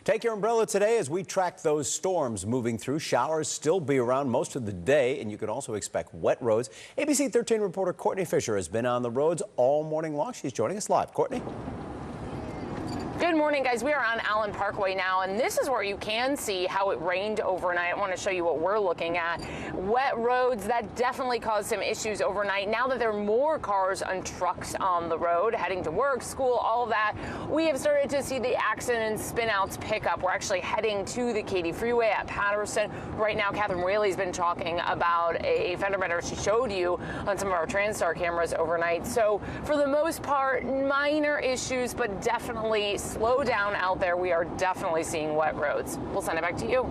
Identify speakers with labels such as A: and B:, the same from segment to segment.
A: Take your umbrella today as we track those storms moving through. Showers still be around most of the day, and you can also expect wet roads. ABC 13 reporter Courtney Fisher has been on the roads all morning long. She's joining us live. Courtney?
B: Good morning, guys. We are on Allen Parkway now, and this is where you can see how it rained overnight. I want to show you what we're looking at. Wet roads, that definitely caused some issues overnight. Now that there are more cars and trucks on the road, heading to work, school, all of that, we have started to see the accident and spinouts pick up. We're actually heading to the Katy Freeway at Patterson. Right now, Catherine Whaley's been talking about a fender bender she showed you on some of our TransStar cameras overnight. So for the most part, minor issues, but definitely slow down out there. We are definitely seeing wet roads. We'll send it back to you.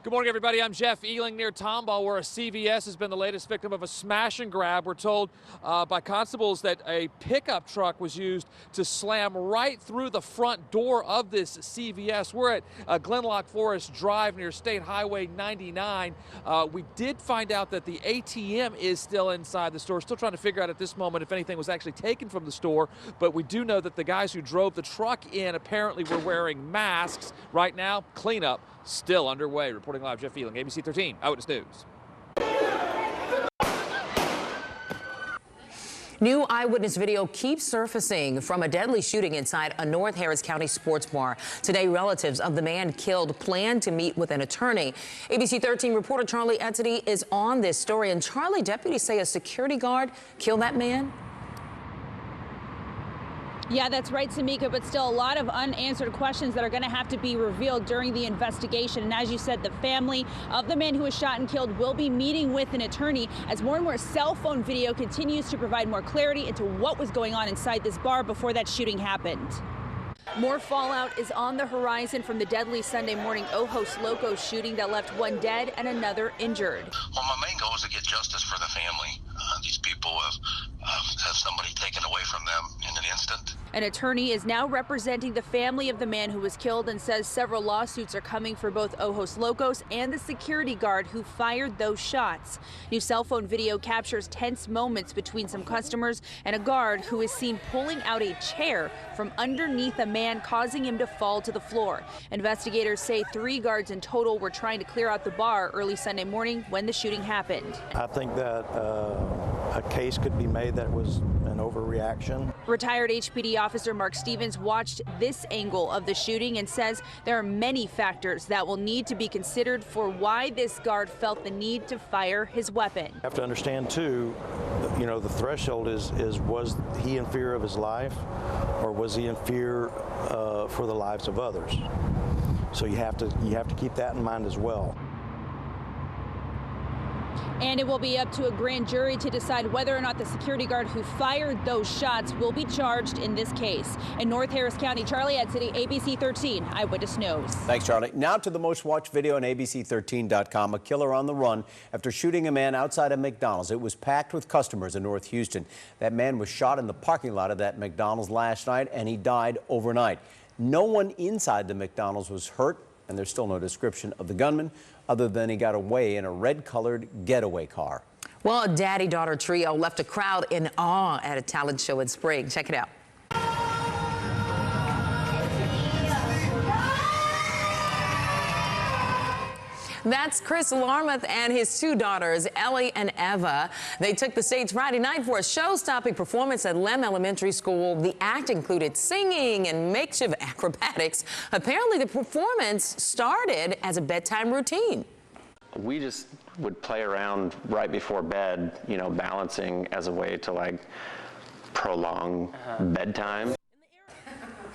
C: Good morning, everybody. I'm Jeff Ealing near Tomball, where a CVS has been the latest victim of a smash and grab. We're told by constables that a pickup truck was used to slam right through the front door of this CVS. We're at Glenlock Forest Drive near State Highway 99. We did find out that the ATM is still inside the store. Still trying to figure out at this moment if anything was actually taken from the store, but we do know that the guys who drove the truck in apparently were wearing masks. Right now, cleanup still underway. Reporting live, Jeff Ealing, ABC 13 Eyewitness News.
D: New eyewitness video keeps surfacing from a deadly shooting inside a North Harris County sports bar. Today, relatives of the man killed plan to meet with an attorney. ABC 13 reporter Charlie Etsedy is on this story. And Charlie, deputies say a security guard killed that man?
E: Yeah, that's right, Samika, but still a lot of unanswered questions that are going to have to be revealed during the investigation. And as you said, the family of the man who was shot and killed will be meeting with an attorney as more and more cell phone video continues to provide more clarity into what was going on inside this bar before that shooting happened. More fallout is on the horizon from the deadly Sunday morning Ojos Locos shooting that left one dead and another injured.
F: Well, my main goal is to get justice for the family. These people have somebody taken away from them in an instant.
E: An attorney is now representing the family of the man who was killed and says several lawsuits are coming for both Ojos Locos and the security guard who fired those shots. New cell phone video captures tense moments between some customers and a guard who is seen pulling out a chair from underneath a man, causing him to fall to the floor. Investigators say 3 guards in total were trying to clear out the bar early Sunday morning when the shooting happened.
G: I think that a case could be made that was an overreaction.
E: Retired HPD officer Mark Stevens watched this angle of the shooting and says there are many factors that will need to be considered for why this guard felt the need to fire his weapon.
G: You have to understand too, you know, the threshold is was he in fear of his life, or was he in fear for the lives of others? So you have to keep that in mind as well.
E: And it will be up to a grand jury to decide whether or not the security guard who fired those shots will be charged in this case. In North Harris County, Charlie Etsedy, ABC 13 Eyewitness News.
A: Thanks, Charlie. Now to the most watched video on ABC13.com. A killer on the run after shooting a man outside a McDonald's. It was packed with customers in North Houston. That man was shot in the parking lot of that McDonald's last night, and he died overnight. No one inside the McDonald's was hurt, and there's still no description of the gunman other than he got away in a red-colored getaway car.
D: Well, a daddy-daughter trio left a crowd in awe at a talent show in Spring. Check it out. That's Chris Larmuth and his 2 daughters, Ellie and Eva. They took the stage Friday night for a show-stopping performance at Lem Elementary School. The act included singing and makeshift acrobatics. Apparently, the performance started as a bedtime routine.
H: We just would play around right before bed, you know, balancing as a way to like prolong bedtime.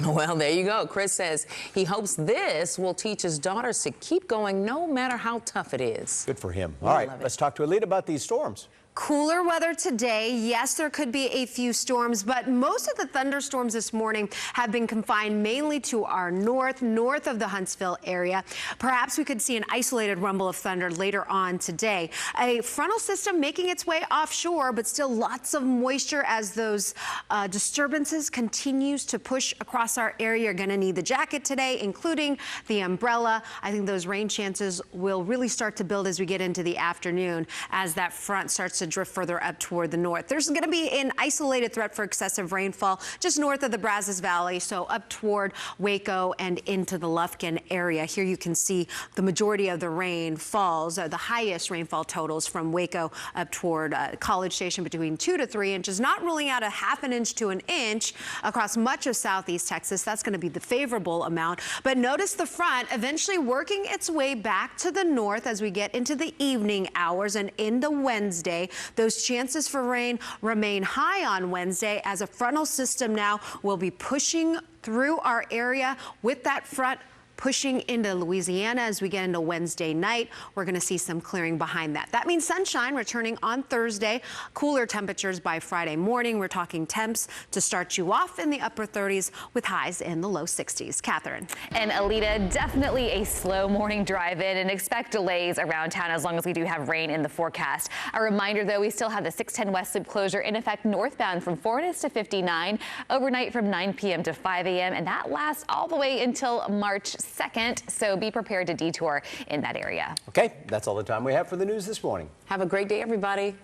D: Well, there you go. Chris says he hopes this will teach his daughters to keep going no matter how tough it is.
A: Good for him. All right, let's talk to Alita about these storms.
I: Cooler weather today. Yes, there could be a few storms, but most of the thunderstorms this morning have been confined mainly to our north of the Huntsville area. Perhaps we could see an isolated rumble of thunder later on today. A frontal system making its way offshore, but still lots of moisture as those disturbances continues to push across our area. You're going to need the jacket today, including the umbrella. I think those rain chances will really start to build as we get into the afternoon as that front starts to drift further up toward the north. There's going to be an isolated threat for excessive rainfall just north of the Brazos Valley, so up toward Waco and into the Lufkin area. Here you can see the majority of the rain falls, the highest rainfall totals from Waco up toward College Station between 2 to 3 inches, not ruling out a ½ an inch to an inch across much of southeast Texas. That's going to be the favorable amount. But notice the front eventually working its way back to the north as we get into the evening hours and into Wednesday. Those chances for rain remain high on Wednesday as a frontal system now will be pushing through our area with that front pushing into Louisiana as we get into Wednesday night. We're going to see some clearing behind that. That means sunshine returning on Thursday. Cooler temperatures by Friday morning. We're talking temps to start you off in the upper 30s with highs in the low 60s. Catherine.
J: And Alita, definitely a slow morning drive in and expect delays around town as long as we do have rain in the forecast. A reminder, though, we still have the 610 West Loop closure in effect northbound from Fortis to 59 overnight from 9 p.m. to 5 a.m. and that lasts all the way until March 2nd, so be prepared to detour in that area.
A: Okay, that's all the time we have for the news this morning.
D: Have a great day, everybody.